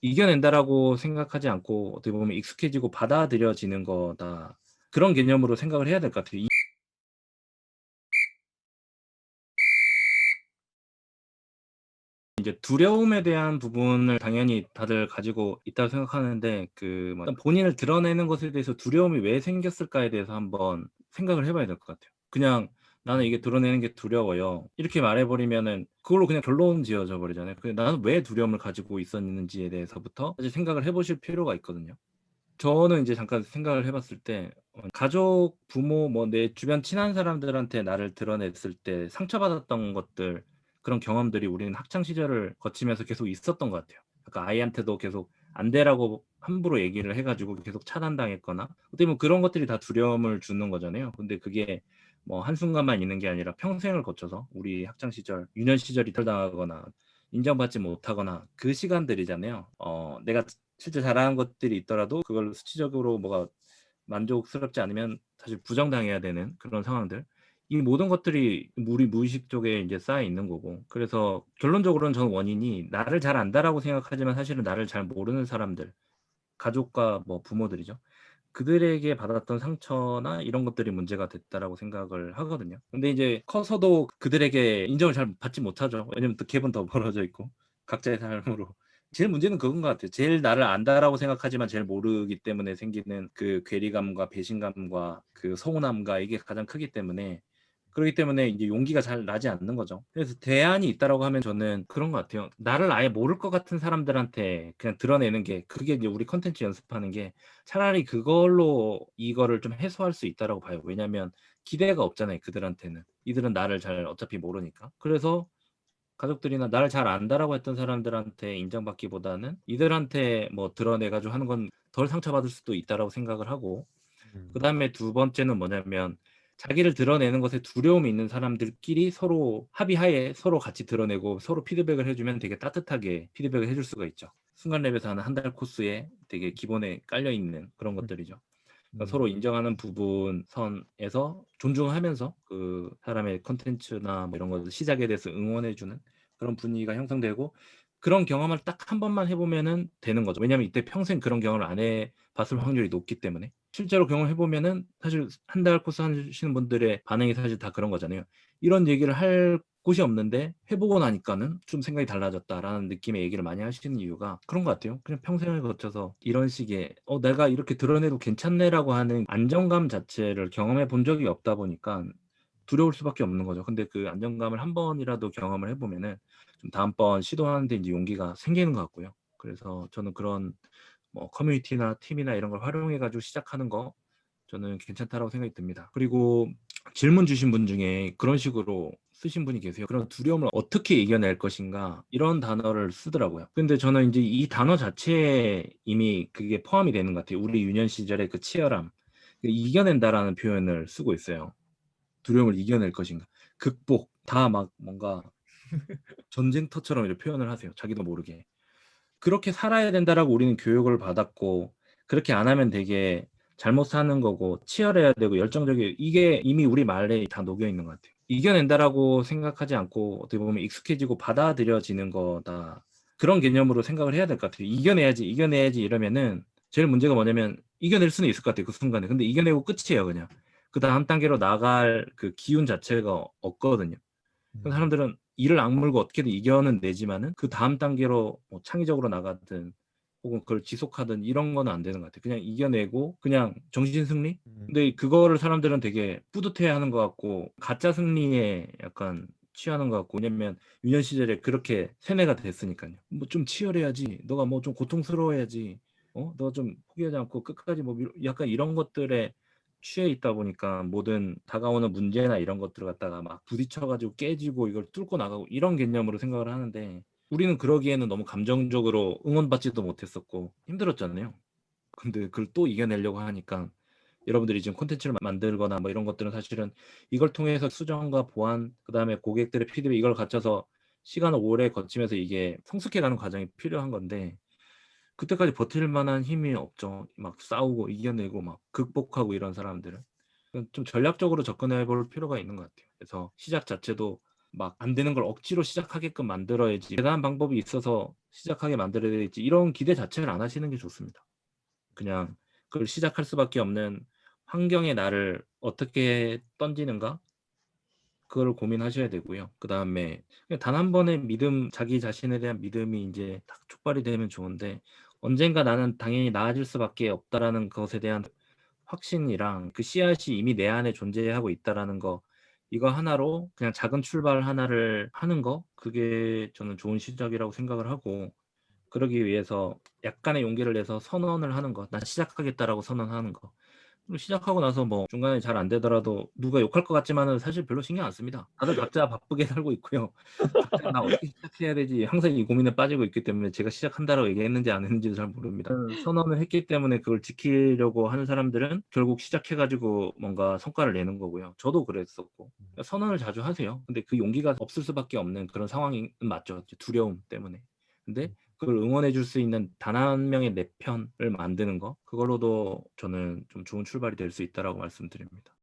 이겨낸다라고 생각하지 않고 어떻게 보면 익숙해지고 받아들여지는 거다. 그런 개념으로 생각을 해야 될 것 같아요. 이제 두려움에 대한 부분을 당연히 다들 가지고 있다고 생각하는데 뭐 일단 본인을 드러내는 것에 대해서 두려움이 왜 생겼을까에 대해서 한번 생각을 해 봐야 될 것 같아요. 그냥 "나는 이게 드러내는 게 두려워요." 이렇게 말해 버리면은 그걸로 그냥 결론 지어져 버리잖아요. 나는 왜 두려움을 가지고 있었는지에 대해서부터 사실 생각을 해 보실 필요가 있거든요. 저는 이제 잠깐 생각을 해 봤을 때 가족, 부모 뭐 내 주변 친한 사람들한테 나를 드러냈을 때 상처받았던 것들, 그런 경험들이 우리는 학창 시절을 거치면서 계속 있었던 것 같아요. 그러니까 아이한테도 계속 안 되라고 함부로 얘기를 해 가지고 계속 차단당했거나 어떻게 보면 그런 것들이 다 두려움을 주는 거잖아요. 근데 그게 뭐 한순간만 있는 게 아니라 평생을 거쳐서 우리 학창 시절, 유년 시절이 당하거나 인정받지 못하거나 그 시간들이잖아요. 내가 실제 잘하는 것들이 있더라도 그걸로 수치적으로 뭐가 만족스럽지 않으면 사실 부정당해야 되는 그런 상황들. 이 모든 것들이 우리 무의식 쪽에 인제 쌓여 있는 거고, 그래서 결론적으로는 저는 원인이 나를 잘 안다라고 생각하지만 사실은 나를 잘 모르는 사람들, 가족과 뭐 부모들이죠. 그들에게 받았던 상처나 이런 것들이 문제가 됐다라고 생각을 하거든요. 근데 이제 커서도 그들에게 인정을 잘 받지 못하죠. 왜냐면 또 갭은 더 벌어져 있고 각자의 삶으로. 제일 문제는 그건 것 같아요. 제일 나를 안다라고 생각하지만 제일 모르기 때문에 생기는 그 괴리감과 배신감과 그 서운함과 이게 가장 크기 때문에, 그러기 때문에 이제 용기가 잘 나지 않는 거죠. 그래서 대안이 있다라고 하면 저는 그런 것 같아요. 나를 아예 모를 것 같은 사람들한테 그냥 드러내는 게, 그게 이제 우리 콘텐츠 연습하는 게 차라리 그걸로 이거를 좀 해소할 수 있다라고 봐요. 왜냐면 기대가 없잖아요, 그들한테는. 이들은 나를 잘 어차피 모르니까. 그래서 가족들이나 나를 잘 안다라고 했던 사람들한테 인정받기보다는 이들한테 뭐 드러내 가지고 하는 건 덜 상처받을 수도 있다라고 생각을 하고, 음. 그다음에 두 번째는 뭐냐면 자기를 드러내는 것에 두려움이 있는 사람들끼리 서로 합의하에 서로 같이 드러내고 서로 피드백을 해 주면 되게 따뜻하게 피드백을 해줄 수가 있죠. 순간랩에서 하는 한 달 코스에 되게 기본에 깔려 있는 그런 음. 것들이죠. 그러니까 음. 서로 인정하는 부분 선에서 존중하면서 그 사람의 콘텐츠나 뭐 이런 것들 시작에 대해서 응원해 주는 그런 분위기가 형성되고, 그런 경험을 딱 한 번만 해 보면은 되는 거죠. 왜냐하면 이때 평생 그런 경험을 안 해 봤을 확률이 높기 때문에. 실제로 경험해 보면은 사실 한 달 코스 하시는 분들의 반응이 사실 다 그런 거잖아요. "이런 얘기를 할 곳이 없는데 해 보고 나니까는 좀 생각이 달라졌다."라는 느낌의 얘기를 많이 하시는 이유가 그런 것 같아요. 그냥 평생을 거쳐서 이런 식의 '내가 이렇게 드러내도 괜찮네.'라고 하는 안정감 자체를 경험해 본 적이 없다 보니까 두려울 수밖에 없는 거죠. 근데 그 안정감을 한 번이라도 경험을 해 보면은 좀 다음번 시도하는 데 인제 용기가 생기는 것 같고요. 그래서 저는 그런 뭐 커뮤니티나 팀이나 이런 걸 활용해 가지고 시작하는 거 저는 괜찮다라고 생각이 듭니다. 그리고 질문 주신 분 중에 그런 식으로 쓰신 분이 계세요. "그런 두려움을 어떻게 이겨낼 것인가?" 이런 단어를 쓰더라고요. 근데 저는 인제 이 단어 자체에 이미 그게 포함이 되는 것 같아요. 우리 유년 시절의 그 치열함. 그 "이겨낸다."라는 표현을 쓰고 있어요. 두려움을 이겨낼 것인가. 극복. 다 막 뭔가 전쟁터처럼 이렇게 표현을 하세요, 자기도 모르게. 그렇게 살아야 된다라고 우리는 교육을 받았고, 그렇게 안 하면 되게 잘못 사는 거고 치열해야 되고 열정적이, 이게 이미 우리 말에 다 녹여 있는 것 같아요. 이겨낸다라고 생각하지 않고 어떻게 보면 익숙해지고 받아들여지는 거다. 그런 개념으로 생각을 해야 될 것 같아요. 이겨내야지, 이겨내야지 이러면은 제일 문제가 뭐냐면 이겨낼 수는 있을 것 같아요, 그 순간에. 근데 이겨내고 끝이에요, 그냥. 그다음 단계로 나갈 그 기운 자체가 없거든요. 그 음. 사람들은 이를 악물고 어떻게든 이겨는 내지만은 그다음 단계로 뭐 창의적으로 나가든 혹은 그걸 지속하든 이런 거는 안 되는 것 같아요. 그냥 이겨내고 그냥 정신 승리? 음. 근데 그거를 사람들은 되게 뿌듯해하는 것 같고 가짜 승리에 약간 취하는 것 같고, 왜냐면 유년 시절에 그렇게 세뇌가 됐으니깐요. "뭐 좀 치열해야지. 너가 뭐 좀 고통스러워야지. 너가 좀 포기하지 않고 끝까지 뭐" 약간 이런 것들에 취해 있다 보니까 모든 다가오는 문제나 이런 것들을 갖다가 막 부딪혀 가지고 깨지고 이걸 뚫고 나가고 이런 개념으로 생각을 하는데, 우리는 그러기에는 너무 감정적으로 응원받지도 못했었고 힘들었잖아요. 근데 그걸 또 이겨내려고 하니까 여러분들이 지금 콘텐츠를 만들거나 뭐 이런 것들은 사실은 이걸 통해서 수정과 보완, 그다음에 고객들의 피드백 이걸 갖춰서 시간을 오래 거치면서 이게 성숙해 가는 과정이 필요한 건데 그때까지 버틸 만한 힘이 없죠. 막 싸우고 이겨내고 막 극복하고 이런 사람들은. 좀 전략적으로 접근해 볼 필요가 있는 것 같아요. 그래서 시작 자체도 막 안 되는 걸 억지로 시작하게끔 만들어야지, 대단한 방법이 있어서 시작하게 만들어야 되지, 이런 기대 자체를 안 하시는 게 좋습니다. 그냥 그걸 시작할 수밖에 없는 환경에 나를 어떻게 던지는가, 그거를 고민하셔야 되고요. 그다음에 그냥 단 한 번의 믿음, 자기 자신에 대한 믿음이 인제 딱 촉발이 되면 좋은데, 언젠가 나는 당연히 나아질 수밖에 없다라는 것에 대한 확신이랑 그 씨앗이 이미 내 안에 존재하고 있다라는 거, 이거 하나로 그냥 작은 출발 하나를 하는 거, 그게 저는 좋은 시작이라고 생각을 하고, 그러기 위해서 약간의 용기를 내서 선언을 하는 것. '난 시작하겠다.'라고 선언하는 거. 그리고 시작하고 나서 뭐 중간에 잘 안 되더라도 누가 욕할 것 같지만은 사실 별로 신경 안 씁니다. 다들 각자 바쁘게 살고 있고요. 각자 '나 어떻게 시작해야 되지?' 항상 이 고민에 빠지고 있기 때문에 제가 "시작한다."라고 얘기했는지 안 했는지도 잘 모릅니다. 선언을 했기 때문에 그걸 지키려고 하는 사람들은 결국 시작해 가지고 뭔가 성과를 내는 거고요. 저도 그랬었고. 그러니까 선언을 자주 하세요. 근데 그 용기가 없을 수밖에 없는 그런 상황인 맞죠. 두려움 때문에. 근데 그걸 응원해 줄 수 있는 단 한 명의 내 편을 만드는 거, 그걸로도 저는 좀 좋은 출발이 될 수 있다라고 말씀드립니다.